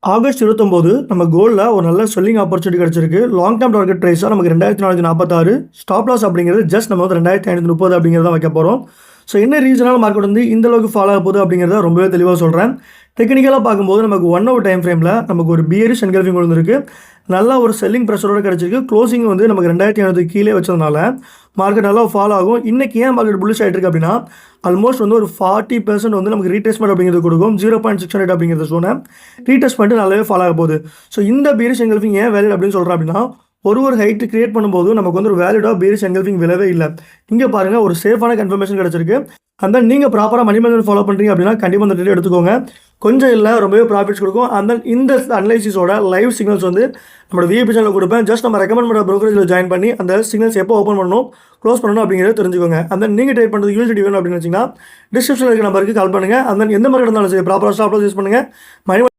August 29 நம்ம கோல்ட்ல ஒரு நல்ல செல்லிங் ஆப்பர்ச்சுனிட்டி கிடைச்சிருக்கு. லாங் டெர்ம் டார்கெட் பிரைஸா நமக்கு 2446. ஸ்டாப் லாஸ் அப்படிங்கிறது ஜஸ்ட் நம்ம வந்து 2530 அப்படிங்கிறத வைக்க போறோம். ஸோ என்ன ரீசனால மார்க்கெட் வந்து இந்த அளவுக்கு ஃபாலோ ஆக போகுது அப்படிங்கிறத ரொம்பவே தெளிவா சொல்றேன். டெக்னிக்கலா பார்க்கும்போது நமக்கு 1 ஹவர் டைம் ஃப்ரேம்ல நமக்கு ஒரு பியரிஷ் என்கல்ஃபிங் விழுந்திருக்கு. நல்ல ஒரு செல்லிங் பிரஷரோட கிடைச்சிருக்கு. க்ளோசிங் வந்து நமக்கு 2500 கீழே வச்சதுனால மார்க்கெட் நல்லா ஃபாலோ ஆகும். இன்னைக்கு ஏன் மார்க்கெட் புல்லிஷ் ஆயிட்டு இருக்கு அப்படின்னா, ஆல்மோஸ்ட் வந்து ஒரு 40% வந்து நமக்கு ரீட்ரேஸ்மென்ட் அப்படிங்கிறது கொடுக்கும். 0.600 அப்படிங்கிறத சொன்ன ரீடெஸ்ட் பண்ணிட்டு நல்லாவே ஃபாலோ ஆக போகுது. ஸோ இந்த பீரிஷ் என்கல்ஃபிங் ஏன் வேலிட் அப்படின்னு சொல்கிறேன் அப்படின்னா, ஒரு ஹைட் கிரியேட் பண்ணும்போது நமக்கு வந்து ஒரு வேலிடாக பீரிஷ் என்கல்ஃபிங் விழவே இல்லை. இங்கே பாருங்கள் ஒரு சேஃபான கன்ஃபர்மேஷன் கிடச்சிருக்கு. அந்த நீங்கள் ப்ராப்பராக மணி மேனேஜ்மெண்ட் ஃபாலோ பண்ணுறீங்க அப்படின்னா கண்டிப்பாக அந்த ட்ரேட் எடுத்துக்கோங்க. கொஞ்சம் இல்லை ரொம்பவே ப்ராஃபிட்ஸ் கொடுக்கும். அந்த இந்த அனலைசிஸோட லைவ் சிக்னல்ஸ் வந்து நம்மளோட விஐபி சேனலில் கொடுப்பேன். ஜஸ்ட் நம்ம ரெக்கமெண்ட் பண்ணுற ப்ரோக்கரேஜில் ஜாயின் பண்ணி அந்த சிக்னல்ஸ் எப்போ ஓப்பன் பண்ணணும் க்ளோஸ் பண்ணணும் அப்படிங்கிறத தெரிஞ்சுக்கோங்க. அந்த நீங்கள் ட்ரேட் பண்ணுறது யூஎஸ்டி வேணும் அப்படின்னு வச்சிங்கன்னா டிஸ்கிரிப்ஷனில் இருக்க நம்பருக்கு கால் பண்ணுங்கள். அந்த எந்த மாதிரி இருந்தாலும் சரி ப்ராப்பராக ஸ்டாப் லாஸ் யூஸ் பண்ணுங்கள். மணி